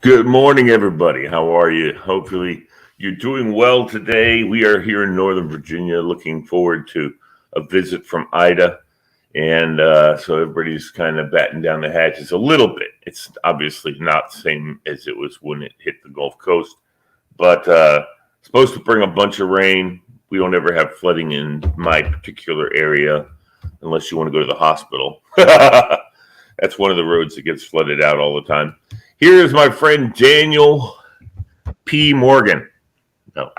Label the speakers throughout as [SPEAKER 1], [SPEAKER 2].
[SPEAKER 1] Good morning, everybody. How are you? Hopefully, you're doing well today. We are here in Northern Virginia looking forward to a visit from Ida. And so everybody's kind of batting down the hatches a little bit. It's obviously not the same as it was when it hit the Gulf Coast, but supposed to bring a bunch of rain. We don't ever have flooding in my particular area unless you want to go to the hospital. That's one of the roads that gets flooded out all the time. Here is my friend Daniel P. Morgan. No,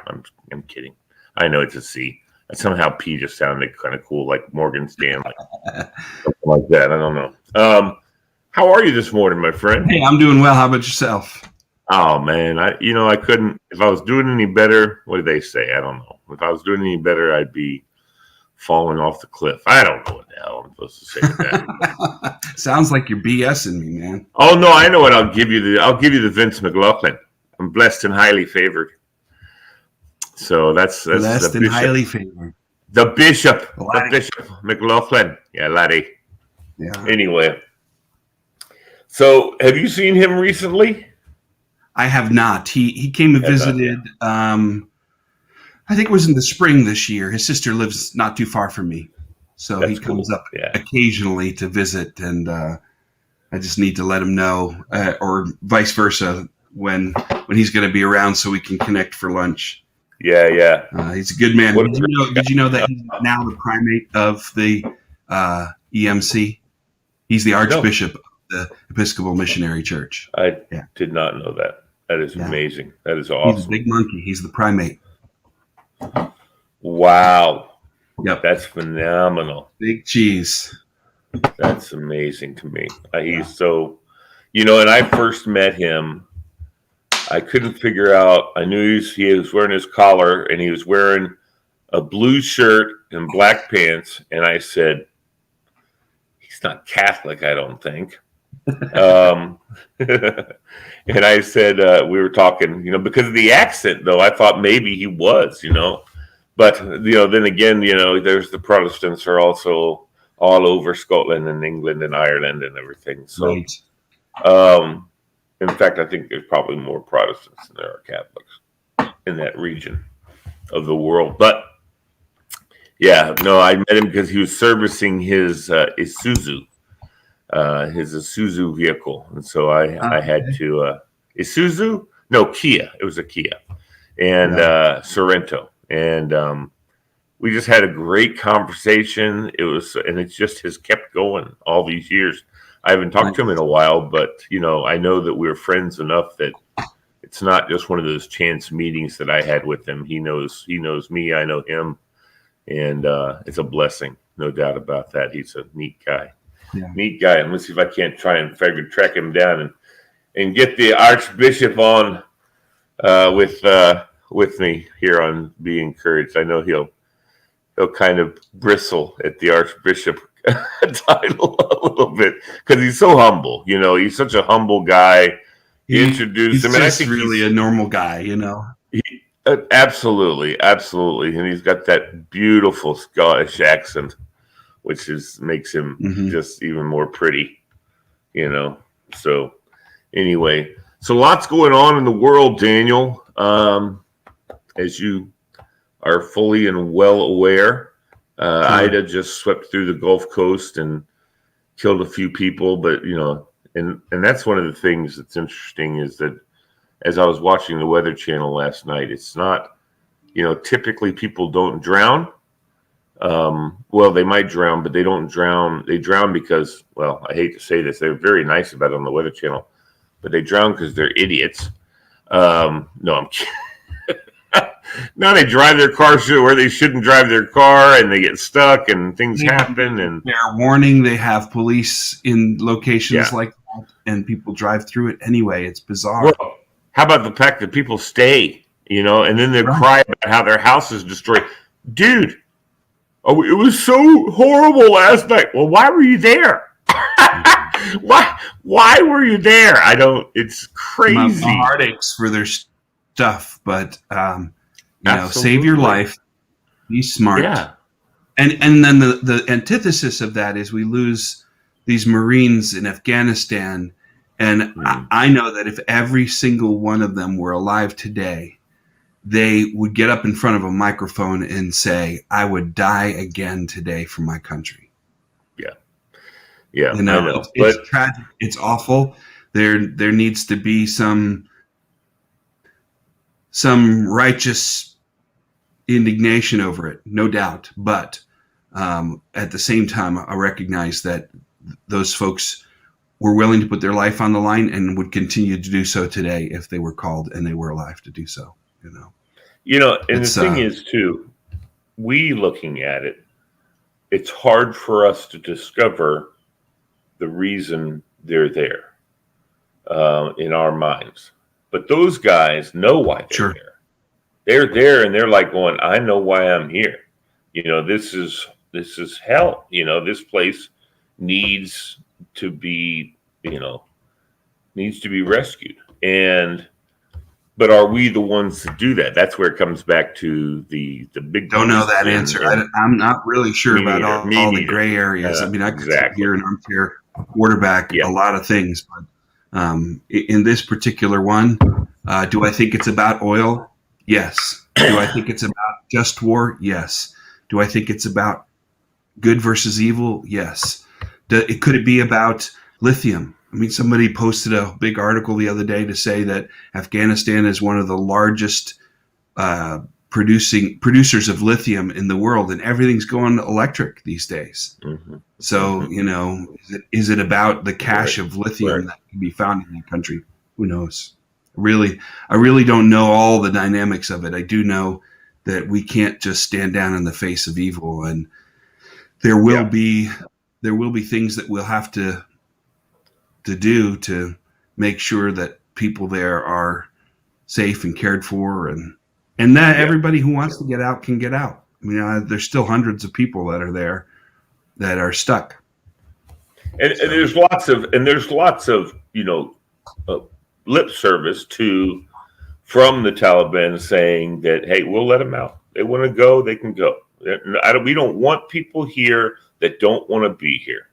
[SPEAKER 1] I'm kidding. I know it's a C. Somehow P just sounded kind of cool, like Morgan Stanley, something like that. I don't know. How are you this morning, my friend?
[SPEAKER 2] Hey, I'm doing well. How about yourself?
[SPEAKER 1] Oh man, I couldn't. If I was doing any better, what did they say? I don't know. If I was doing any better, I'd be falling off the cliff. I don't know what the hell I'm supposed to say to that.
[SPEAKER 2] Sounds like you're BSing me, man.
[SPEAKER 1] Oh no, I know what I'll give you. I'll give you the Vince McLaughlin. I'm blessed and highly favored. So that's
[SPEAKER 2] Blessed and highly favored.
[SPEAKER 1] The Bishop McLaughlin. Yeah, laddie.
[SPEAKER 2] Yeah.
[SPEAKER 1] Anyway, so have you seen him recently?
[SPEAKER 2] I have not. He came and visited. I think it was in the spring this year. His sister lives not too far from me, so
[SPEAKER 1] That's
[SPEAKER 2] he comes
[SPEAKER 1] cool.
[SPEAKER 2] up
[SPEAKER 1] Yeah.
[SPEAKER 2] occasionally to visit, and I just need to let him know, or vice versa, when he's going to be around, so we can connect for lunch.
[SPEAKER 1] Yeah.
[SPEAKER 2] He's a good man.
[SPEAKER 1] What-
[SPEAKER 2] Did you know that he's now the primate of the EMC? He's the Archbishop of the Episcopal Missionary Church.
[SPEAKER 1] I
[SPEAKER 2] Yeah.
[SPEAKER 1] did not know that. That is
[SPEAKER 2] Yeah.
[SPEAKER 1] amazing. That is
[SPEAKER 2] He's a
[SPEAKER 1] awesome.
[SPEAKER 2] big monkey. He's the primate.
[SPEAKER 1] Wow.
[SPEAKER 2] Yep.
[SPEAKER 1] That's phenomenal.
[SPEAKER 2] Big cheese.
[SPEAKER 1] That's amazing to me. He's so, and I first met him. I couldn't figure out. I knew he was wearing his collar and he was wearing a blue shirt and black pants. And I said, he's not Catholic, I don't think. And I said, we were talking, because of the accent, though, I thought maybe he was, But, then again, there's the Protestants are also all over Scotland and England and Ireland and everything. So,
[SPEAKER 2] Right.
[SPEAKER 1] in fact, I think there's probably more Protestants than there are Catholics in that region of the world. But yeah, no, I met him because he was servicing his Isuzu, vehicle, and so I had to Isuzu, no Kia. It was a Kia and Sorrento, and we just had a great conversation. And it just has kept going all these years. I haven't talked to him in a while, but I know that we're friends enough that it's not just one of those chance meetings that I had with him. He knows me, I know him, and it's a blessing, no doubt about that. He's a neat guy.
[SPEAKER 2] Yeah.
[SPEAKER 1] Neat guy. And let's see if I can't try and track him down and get the Archbishop on with me here on Be Encouraged. I know he'll kind of bristle at the Archbishop title a little bit because he's so humble. He's such a humble guy. He introduced
[SPEAKER 2] He's
[SPEAKER 1] him,
[SPEAKER 2] just
[SPEAKER 1] and I think
[SPEAKER 2] really a normal guy,
[SPEAKER 1] Absolutely, and he's got that beautiful Scottish accent, which makes him just even more pretty. So anyway, so lots going on in the world, Daniel. As you are fully and well aware, Ida just swept through the Gulf Coast and killed a few people, but and that's one of the things that's interesting is that as I was watching the Weather Channel last night, it's not, typically people don't drown. Well, they might drown, but they don't drown. They drown because, well, I hate to say this, they're very nice about it on the Weather Channel, but they drown because they're idiots. No, I'm kidding. No, they drive their car where they shouldn't drive their car, and they get stuck, and things happen. And
[SPEAKER 2] fair warning, they have police in locations like that, and people drive through it anyway. It's bizarre.
[SPEAKER 1] Well, how about the fact that people stay, and then they cry about how their house is destroyed? Dude, it was so horrible last night. Well, why were you there? Why were you there? It's crazy.
[SPEAKER 2] My heart aches for their stuff, but save your life, be smart.
[SPEAKER 1] Yeah.
[SPEAKER 2] And then the antithesis of that is we lose these Marines in Afghanistan, And I know that if every single one of them were alive today, they would get up in front of a microphone and say, I would die again today for my country.
[SPEAKER 1] Yeah. Yeah.
[SPEAKER 2] You know, it's tragic. It's awful. There needs to be some righteous indignation over it, no doubt. But at the same time, I recognize that those folks were willing to put their life on the line and would continue to do so today if they were called and they were alive to do so.
[SPEAKER 1] And the thing is too, we looking at it, it's hard for us to discover the reason they're there in our minds. But those guys know why they're there. They're there and they're like going, I know why I'm here. This is hell. This place needs to be rescued. But are we the ones to do that? That's where it comes back to the big.
[SPEAKER 2] Don't know that answer. I'm not really sure about all the gray areas. I mean, I could sit here and armchair quarterback a lot of things, but in this particular one, do I think it's about oil? Yes. Do I think it's about just war? Yes. Do I think it's about good versus evil? Yes. Could it be about lithium? I mean, somebody posted a big article the other day to say that Afghanistan is one of the largest producers of lithium in the world, and everything's going electric these days. Mm-hmm. So, is it about the cache of lithium that can be found in the country? Who knows? I really don't know all the dynamics of it. I do know that we can't just stand down in the face of evil, and there will be things that we'll have to do to make sure that people there are safe and cared for, and that everybody who wants to get out can get out. I mean, there's still hundreds of people that are there that are stuck.
[SPEAKER 1] And there's lots of lip service from the Taliban saying that, hey, we'll let them out. They want to go, they can go. We don't want people here that don't want to be here,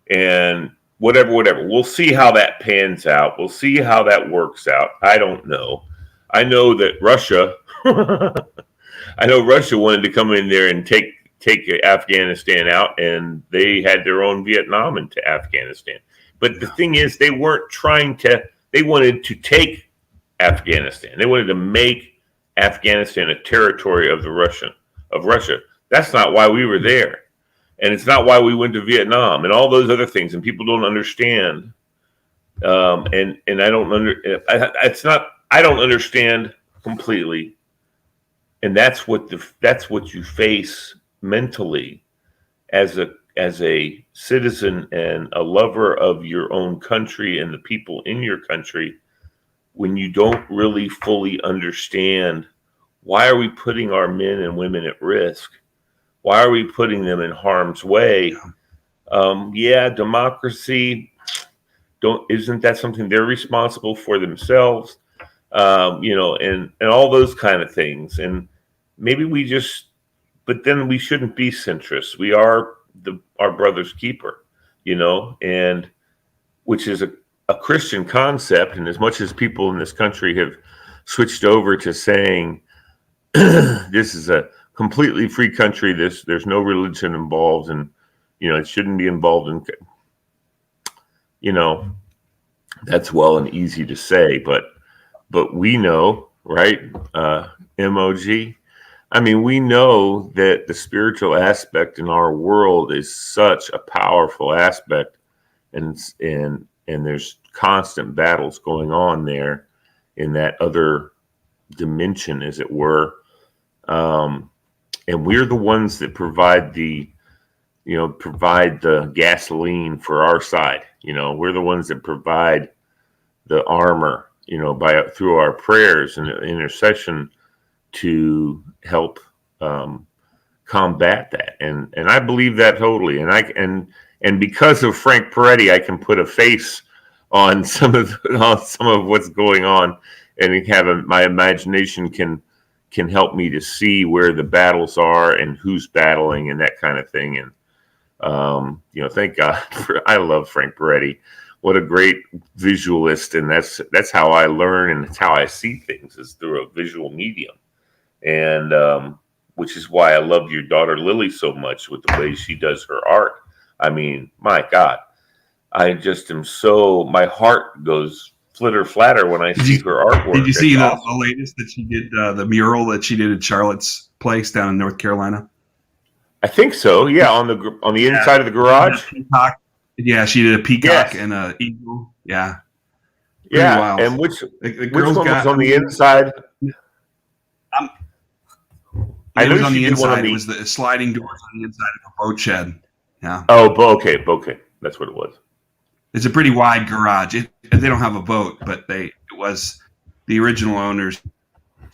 [SPEAKER 1] and whatever. We'll see how that pans out. We'll see how that works out. I don't know. I know that Russia wanted to come in there and take Afghanistan out, and they had their own Vietnam into Afghanistan. But the thing is, they weren't they wanted to take Afghanistan. They wanted to make Afghanistan a territory of Russia. That's not why we were there. And it's not why we went to Vietnam and all those other things. And people don't understand. And I don't understand completely. And that's what you face mentally as a citizen and a lover of your own country and the people in your country, when you don't really fully understand, why are we putting our men and women at risk? Why are we putting them in harm's way? Democracy, isn't that something they're responsible for themselves? And all those kind of things. And maybe but then we shouldn't be centrists. We are our brother's keeper, and which is a Christian concept. And as much as people in this country have switched over to saying this is a completely free country, there's no religion involved, and it shouldn't be involved in, that's well and easy to say, but we know, right? MOG. I mean, we know that the spiritual aspect in our world is such a powerful aspect, and there's constant battles going on there in that other dimension, as it were. And we're the ones that provide the gasoline for our side. We're the ones that provide the armor, through our prayers and intercession to help combat that. And I believe that totally. And because of Frank Peretti, I can put a face on some of what's going on, and my imagination can help me to see where the battles are and who's battling and that kind of thing. And thank God I love Frank Peretti. what a great visualist, and that's how I learn, and it's how I see things, is through a visual medium. And which is why I love your daughter Lily so much with the way she does her art. I mean, my God, I just am so, my heart goes flitter flatter when I see her artwork.
[SPEAKER 2] Did you see the latest that she did, the mural that she did at Charlotte's place down in North Carolina?
[SPEAKER 1] I think so. Yeah, on the inside of the garage.
[SPEAKER 2] Yeah, she did a peacock and an eagle. Yeah.
[SPEAKER 1] Pretty wild. And which one was on the inside?
[SPEAKER 2] It was on the inside. It was the sliding doors on the inside of a boat shed. Yeah.
[SPEAKER 1] Oh, okay. That's what it was.
[SPEAKER 2] It's a pretty wide garage. They don't have a boat, but it was the original owners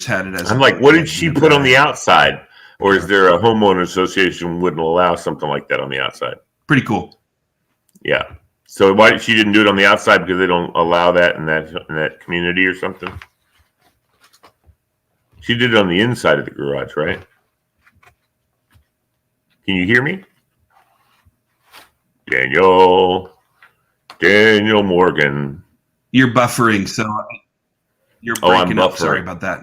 [SPEAKER 2] had it as.
[SPEAKER 1] I'm like, what did she put on the outside? Or is there a homeowner association wouldn't allow something like that on the outside?
[SPEAKER 2] Pretty cool.
[SPEAKER 1] Yeah. So why she didn't do it on the outside? Because they don't allow that in that community or something? She did it on the inside of the garage, right? Can you hear me? Daniel Morgan.
[SPEAKER 2] You're buffering, so you're breaking up. Sorry about that.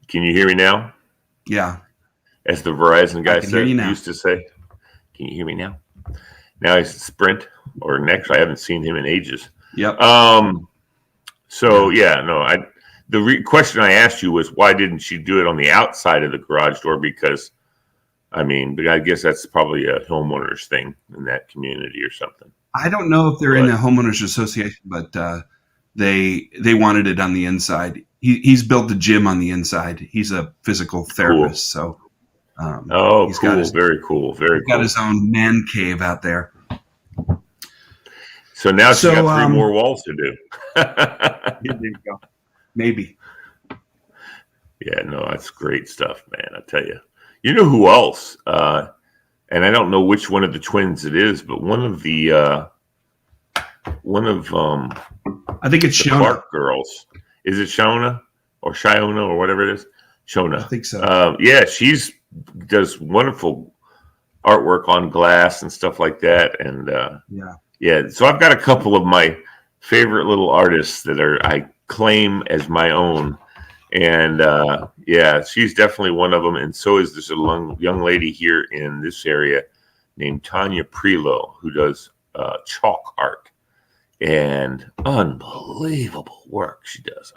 [SPEAKER 1] Can you hear me now?
[SPEAKER 2] Yeah.
[SPEAKER 1] As the Verizon guy used to say. Can you hear me now? Now he's at Sprint or Next. I haven't seen him in ages.
[SPEAKER 2] Yep.
[SPEAKER 1] So the question I asked you was, why didn't she do it on the outside of the garage door? Because, I guess that's probably a homeowners thing in that community or something.
[SPEAKER 2] I don't know if they're in a homeowners association, but they wanted it on the inside. He's built a gym on the inside. He's a physical therapist, so.
[SPEAKER 1] Very cool. Very cool.
[SPEAKER 2] Got his own man cave out there.
[SPEAKER 1] So now she's got 3 more walls to do.
[SPEAKER 2] There you go. Maybe.
[SPEAKER 1] Yeah, no, that's great stuff, man. I tell you. You know who else? And I don't know which one of the twins it is, but one of I think it's the Shona. Clark girls. Is it Shona or Shiona or whatever it is? Shona.
[SPEAKER 2] I think so.
[SPEAKER 1] She's does wonderful artwork on glass and stuff like that. And so I've got a couple of my favorite little artists that I claim as my own. And she's definitely one of them. And so is this young lady here in this area named Tanya Prelo, who does chalk art and unbelievable work she does.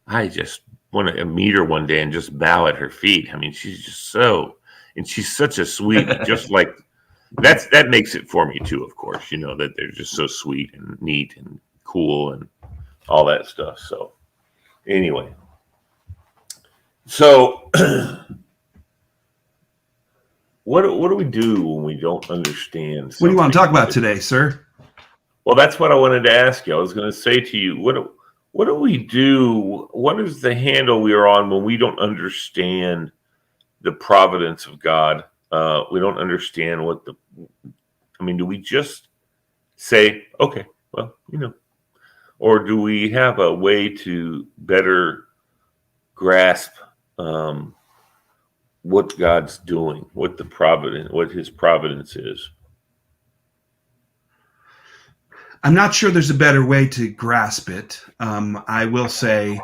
[SPEAKER 1] I just want to meet her one day and just bow at her feet. She's just and she's such a sweet, just like that makes it for me too, of course, that they're just so sweet and neat and cool and all that stuff. So anyway, what do we do when we don't understand something?
[SPEAKER 2] What do you want to talk about today, sir?
[SPEAKER 1] Well, that's what I wanted to ask you. I was going to say to you, what do we do? What is the handle we are on when we don't understand the providence of God? We don't understand do we just say, okay, well, or do we have a way to better grasp what God's doing, what his providence is?
[SPEAKER 2] I'm not sure there's a better way to grasp it. I will say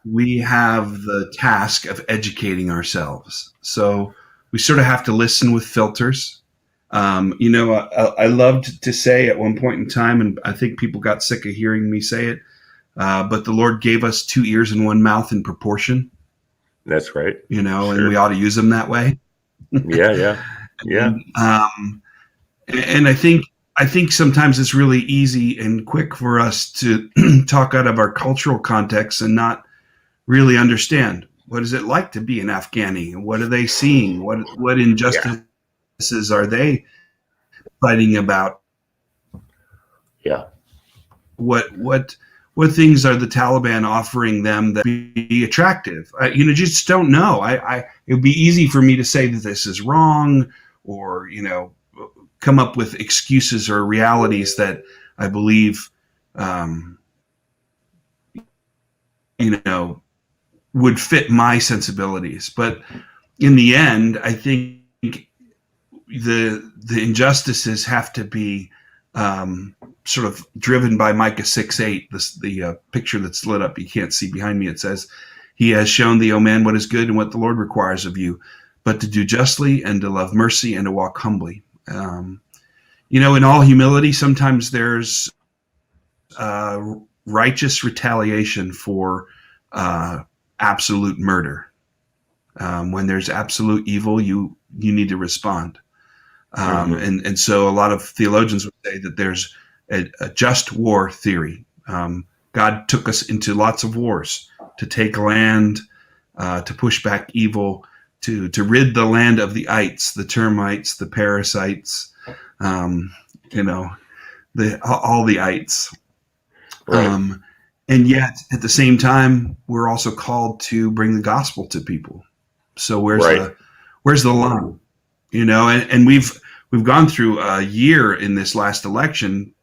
[SPEAKER 2] we have the task of educating ourselves. So we sort of have to listen with filters. I loved to say at one point in time, and I think people got sick of hearing me say it, but the Lord gave us 2 ears and 1 mouth in proportion.
[SPEAKER 1] That's right.
[SPEAKER 2] Sure. And we ought to use them that way.
[SPEAKER 1] Yeah.
[SPEAKER 2] And I think sometimes it's really easy and quick for us to talk out of our cultural context and not really understand what is it like to be an Afghani. What are they seeing? What injustices are they fighting about?
[SPEAKER 1] Yeah.
[SPEAKER 2] What things are the Taliban offering them that be attractive? Just don't know. It would be easy for me to say that this is wrong, or come up with excuses or realities that I believe, would fit my sensibilities. But in the end, I think the injustices have to be sort of driven by Micah 6:8, the picture that's lit up. You can't see behind me. It says, "He has shown thee, O man, what is good and what the Lord requires of you, but to do justly and to love mercy and to walk humbly." In all humility, sometimes there's righteous retaliation for absolute murder. When there's absolute evil, you need to respond. And so a lot of theologians would say that there's a just war theory. God took us into lots of wars to take land, to push back evil, to rid the land of the ites, the termites, the parasites, all the ites. Right. And yet, at the same time, we're also called to bring the gospel to people. So where's the line? And we've gone through a year in this last election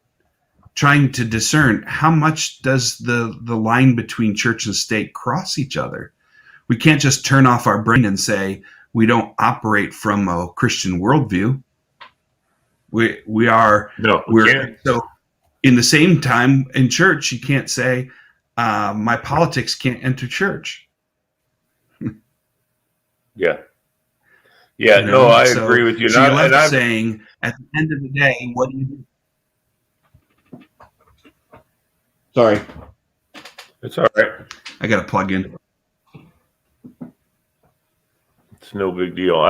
[SPEAKER 2] trying to discern how much does the line between church and state cross each other. We can't just turn off our brain and say we don't operate from a Christian worldview. We are. No, we're so. In the same time, in church, you can't say my politics can't enter church.
[SPEAKER 1] Yeah. No, I agree with you.
[SPEAKER 2] She left saying, at the end of the day, what do you do? Sorry.
[SPEAKER 1] It's all right.
[SPEAKER 2] I got to plug in.
[SPEAKER 1] It's no big deal.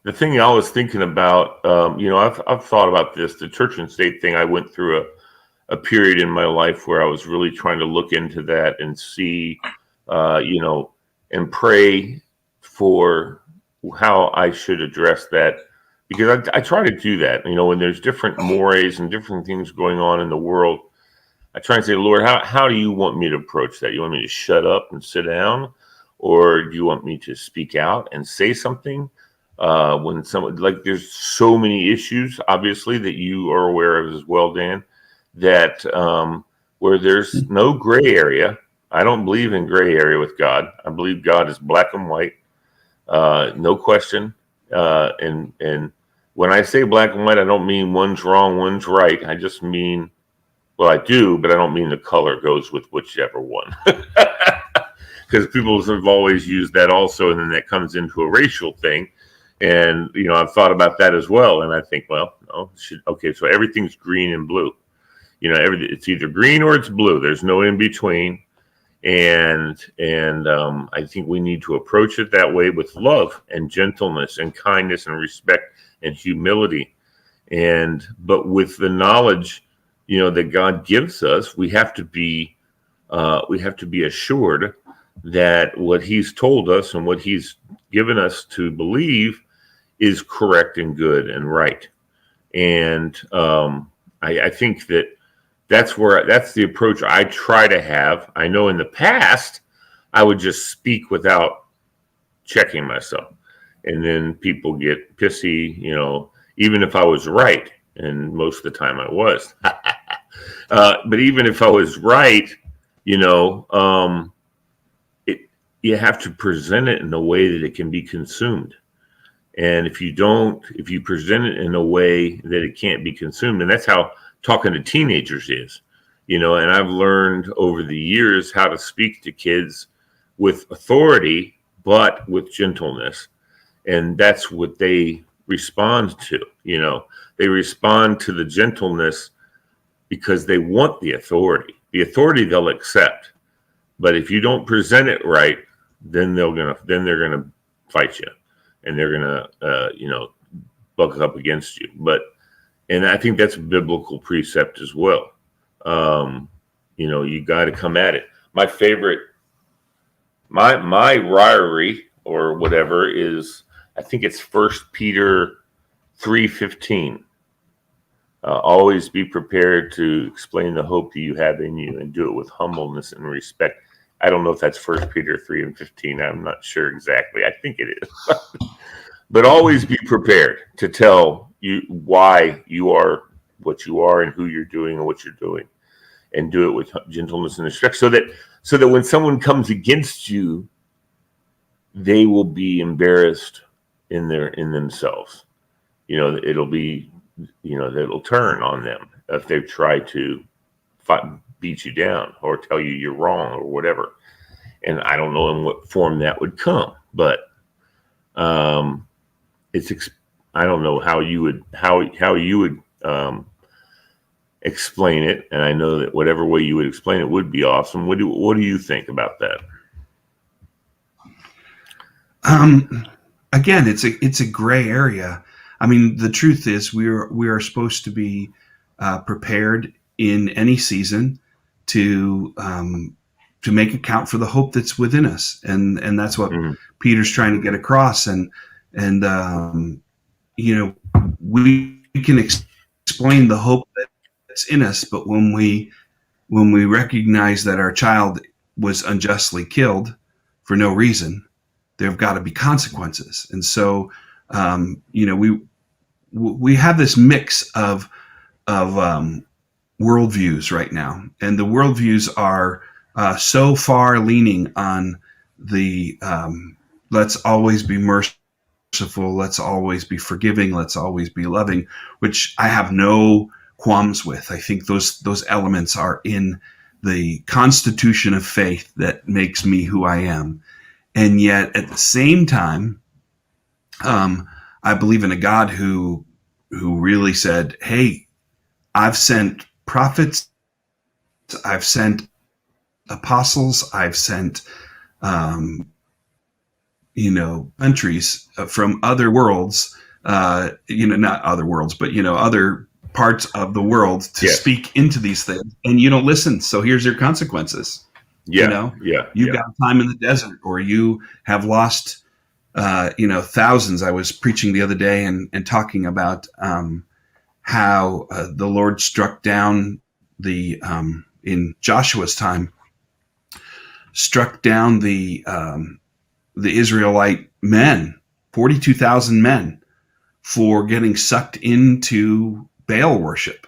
[SPEAKER 1] The thing I was thinking about, I've thought about this, the church and state thing. I went through a period in my life where I was really trying to look into that and see, and pray for how I should address that, because I try to do that. When there's different mores and different things going on in the world, I try and say, Lord, how do you want me to approach that? You want me to shut up and sit down, or do you want me to speak out and say something? When someone, there's so many issues, obviously, that you are aware of as well, Dan, that where there's no gray area. I don't believe in gray area with God. I believe God is black and white. No question. And when I say black and white, I don't mean one's wrong, one's right. I just mean, well, I do, but I don't mean the color goes with whichever one. Because people have always used that also, and then that comes into a racial thing. And, I've thought about that as well. And I think, well, no, so everything's green and blue. It's either green or it's blue. There's no in between. And I think we need to approach it that way, with love and gentleness and kindness and respect and humility. But with the knowledge, that God gives us, we have to be assured that what He's told us and what He's given us to believe is correct and good and right. And I think that's the approach I try to have. I know in the past I would just speak without checking myself, and then people get pissy, even if I was right, and most of the time I was. But even if I was right, you have to present it in a way that it can be consumed. And if you present it in a way that it can't be consumed, and that's how talking to teenagers is, and I've learned over the years how to speak to kids with authority, but with gentleness. And that's what they respond to. They respond to the gentleness because they want the authority. The authority they'll accept. But if you don't present it right, then they're gonna fight you, and they're gonna buck up against you. And I think that's a biblical precept as well. You got to come at it. My favorite, my ryrie or whatever is, I think it's 1 Peter 3:15. Always be prepared to explain the hope that you have in you, and do it with humbleness and respect. I don't know if that's 1 Peter 3:15. I'm not sure exactly. I think it is. But always be prepared to tell you why you are what you are and who you're doing and what you're doing, and do it with gentleness and respect, so that when someone comes against you, they will be embarrassed in themselves. It'll be that'll turn on them if they try to beat you down or tell you you're wrong or whatever. And I don't know in what form that would come, but I don't know how you would explain it. And I know that whatever way you would explain it would be awesome. What do you think about that?
[SPEAKER 2] Again, it's a gray area. I mean, the truth is we are supposed to be prepared in any season to make account for the hope that's within us, and that's what Peter's trying to get across. And we can explain the hope that's in us, but when we recognize that our child was unjustly killed for no reason, there've got to be consequences. And so, we have this mix of worldviews right now, and the worldviews are so far leaning on the let's always be merciful, let's always be forgiving, let's always be loving, which I have no qualms with. I think those elements are in the constitution of faith that makes me who I am. And yet at the same time, I believe in a God who really said, hey, I've sent prophets, I've sent apostles, I've sent, countries from other worlds, not other worlds, but, other parts of the world to speak into these things, and you don't listen. So here's your consequences. You've got time in the desert, or you have lost, thousands. I was preaching the other day and talking about how the Lord struck down in Joshua's time, struck down the Israelite men, 42,000 men, for getting sucked into Baal worship.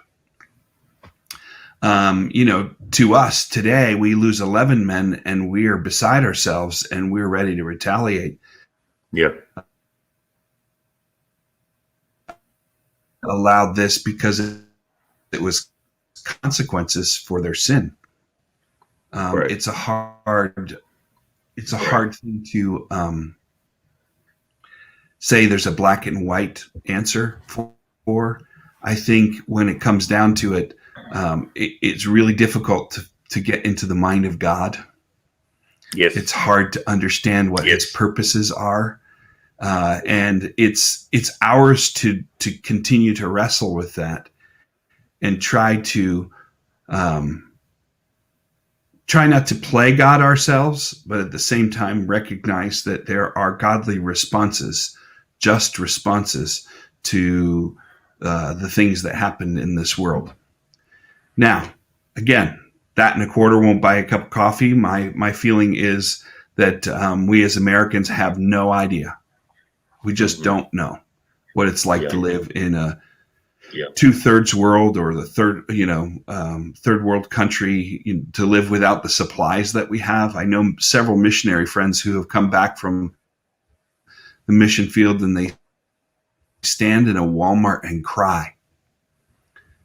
[SPEAKER 2] To us today, we lose 11 men and we are beside ourselves and we're ready to retaliate.
[SPEAKER 1] Yep.
[SPEAKER 2] Allowed this because it was consequences for their sin.
[SPEAKER 1] Right.
[SPEAKER 2] It's a hard thing to say there's a black and white answer for. I think when it comes down to it, it's really difficult to get into the mind of God.
[SPEAKER 1] Yes.
[SPEAKER 2] It's hard to understand what His purposes are. And it's ours to continue to wrestle with that and try not to play God ourselves, but at the same time recognize that there are godly responses, just responses to the things that happen in this world. Now, again, that and a quarter won't buy a cup of coffee. My feeling is that we as Americans have no idea. We just don't know what it's like to live in a 2/3 world, or the third world country, to live without the supplies that we have. I know several missionary friends who have come back from the mission field and they stand in a Walmart and cry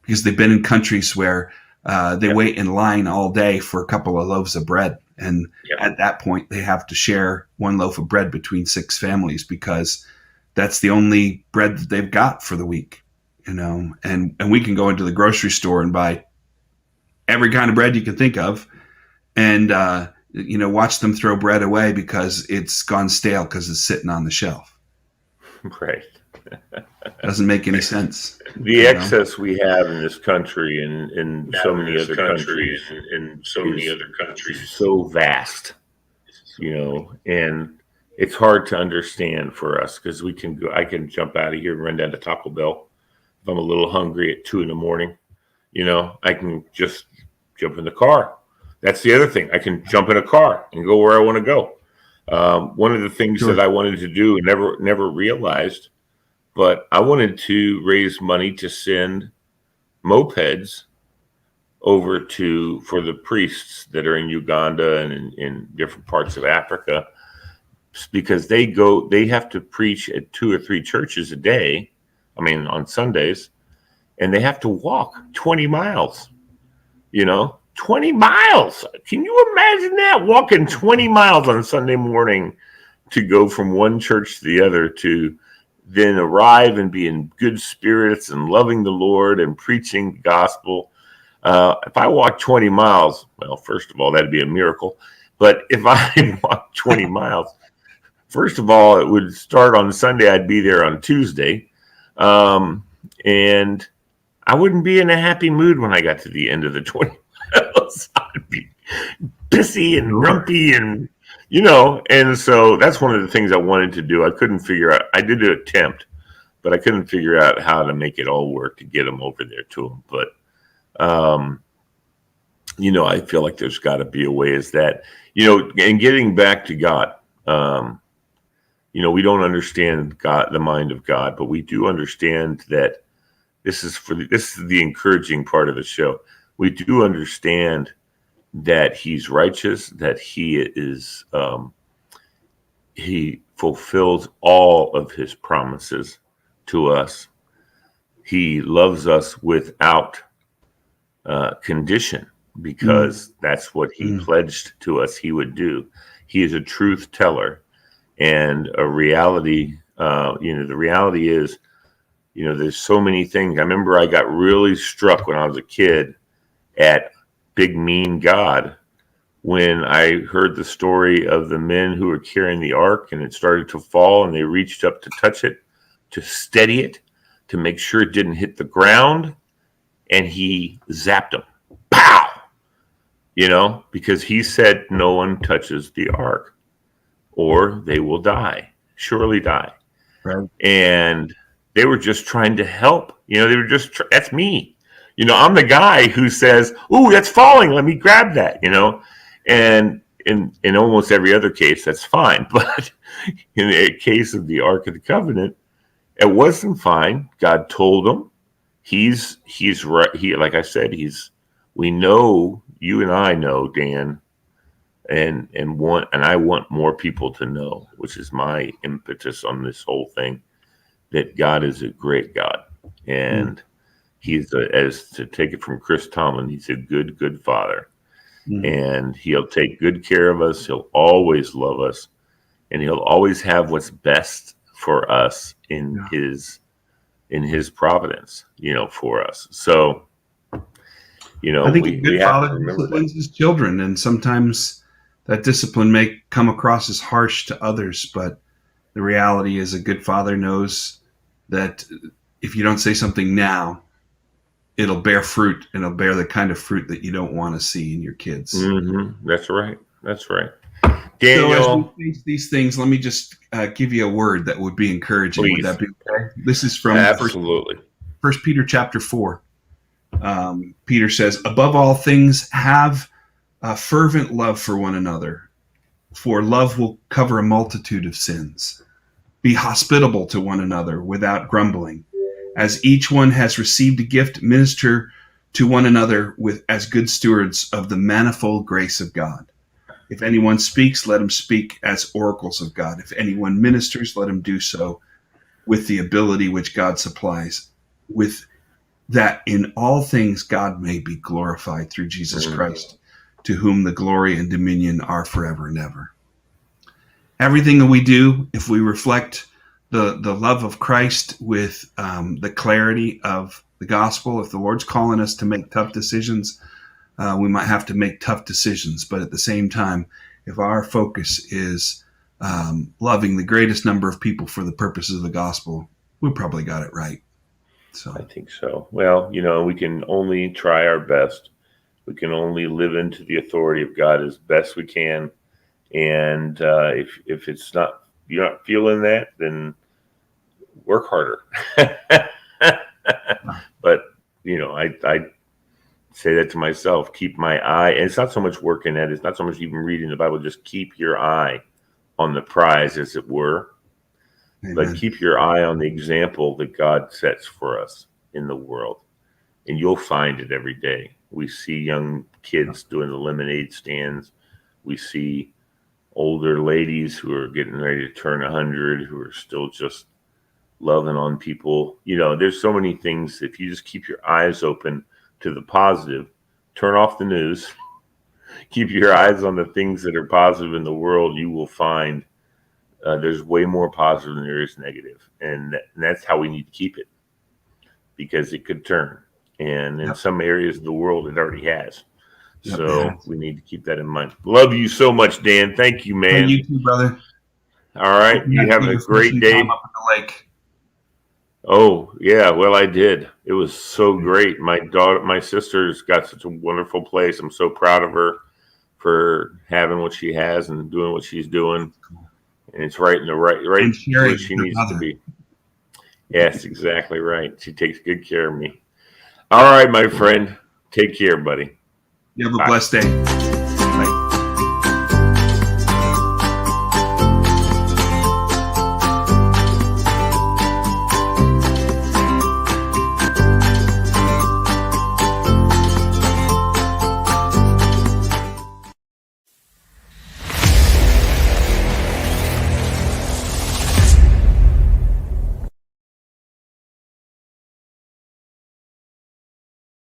[SPEAKER 2] because they've been in countries where they wait in line all day for a couple of loaves of bread. And at that point, they have to share one loaf of bread between 6 families because that's the only bread that they've got for the week, and we can go into the grocery store and buy every kind of bread you can think of and, watch them throw bread away because it's gone stale because it's sitting on the shelf.
[SPEAKER 1] Right.
[SPEAKER 2] Doesn't make any sense.
[SPEAKER 1] The excess we have in this country and in so many other countries is so vast, and it's hard to understand for us because I can jump out of here and run down to Taco Bell if I'm a little hungry at 2 a.m. I can just jump in the car. That's the other thing. I can jump in a car and go where I want to go. One of the things that I wanted to do and never realized, but I wanted to raise money to send mopeds over for the priests that are in Uganda and in different parts of Africa, because they have to preach at 2 or 3 churches a day. I mean, on Sundays, and they have to walk 20 miles, 20 miles. Can you imagine that? Walking 20 miles on Sunday morning to go from one church to the other, to then arrive and be in good spirits and loving the Lord and preaching the gospel. If I walk 20 miles, well, first of all, that'd be a miracle. But if I walk 20 miles, first of all, it would start on Sunday. I'd be there on Tuesday. And I wouldn't be in a happy mood when I got to the end of the 20 miles. I'd be pissy and grumpy and, and so that's one of the things I wanted to do. I couldn't figure out, I did attempt, but I couldn't figure out how to make it all work to get them over there to them. But, I feel like there's got to be a way is that, and getting back to God, we don't understand God, the mind of God, but we do understand that this is the encouraging part of the show. We do understand that he's righteous, that he is, he fulfills all of his promises to us. He loves us without condition, because that's what he pledged to us he would do. He is a truth teller and a reality. The reality is, there's so many things. I remember I got really struck when I was a kid at big mean God when I heard the story of the men who were carrying the ark and it started to fall, and they reached up to touch it, to steady it, to make sure it didn't hit the ground, and he zapped them. Pow! Because he said no one touches the ark or they will die, surely die.
[SPEAKER 2] Right.
[SPEAKER 1] And they were just trying to help. They were just, that's me. I'm the guy who says, "Ooh, that's falling. Let me grab that." And in almost every other case, that's fine. But in the case of the Ark of the Covenant, it wasn't fine. God told him, he's right. Like I said, we know, you and I know, Dan, and I want more people to know, which is my impetus on this whole thing, that God is a great God. And he's as to take it from Chris Tomlin, he's a good, good father. And he'll take good care of us. He'll always love us, and he'll always have what's best for us in his providence, for us. So,
[SPEAKER 2] I think a good father disciplines his children, and sometimes that discipline may come across as harsh to others, but the reality is a good father knows that if you don't say something now, it'll bear fruit, and it'll bear the kind of fruit that you don't want to see in your kids.
[SPEAKER 1] Mm-hmm. That's right.
[SPEAKER 2] Daniel, so as we face these things, let me just give you a word that would be encouraging.
[SPEAKER 1] Please.
[SPEAKER 2] Would that be okay? This is from
[SPEAKER 1] absolutely
[SPEAKER 2] 1 Peter chapter 4. Peter says, "Above all things, have a fervent love for one another, for love will cover a multitude of sins. Be hospitable to one another without grumbling. As each one has received a gift, minister to one another as good stewards of the manifold grace of God. If anyone speaks, let him speak as oracles of God. If anyone ministers, let him do so with the ability which God supplies, with that in all things God may be glorified through Jesus Christ, to whom the glory and dominion are forever and ever." Everything that we do, if we reflect the love of Christ with the clarity of the gospel, if the Lord's calling us to make tough decisions, we might have to make tough decisions. But at the same time, if our focus is loving the greatest number of people for the purposes of the gospel, we probably got it right. So
[SPEAKER 1] I think so. Well, we can only try our best. We can only live into the authority of God as best we can. And if it's not, you're not feeling that, then work harder. But I say that to myself, keep my eye, and it's not so much working at it, it's not so much even reading the Bible, just keep your eye on the prize, as it were. Amen. But keep your eye on the example that God sets for us in the world, and you'll find it every day. We see young kids doing the lemonade stands. We see older ladies who are getting ready to turn 100, who are still just loving on people. You know, there's so many things. If you just keep your eyes open to the positive, turn off the news, keep your eyes on the things that are positive in the world, you will find there's way more positive than there is negative. And that's how we need to keep it, because it could turn. And in some areas of the world, it already has. So we need to keep that in mind. Love you so much, Dan. Thank you, man.
[SPEAKER 2] You too, brother.
[SPEAKER 1] All right. You have a great day.
[SPEAKER 2] Up at the lake.
[SPEAKER 1] Oh, yeah. Well, I did. It was so great. My sister's got such a wonderful place. I'm so proud of her for having what she has and doing what she's doing. And it's right in the right where she needs to be. Yes, exactly right. She takes good care of me. All right, my friend. Take care, buddy.
[SPEAKER 2] You have a blessed day.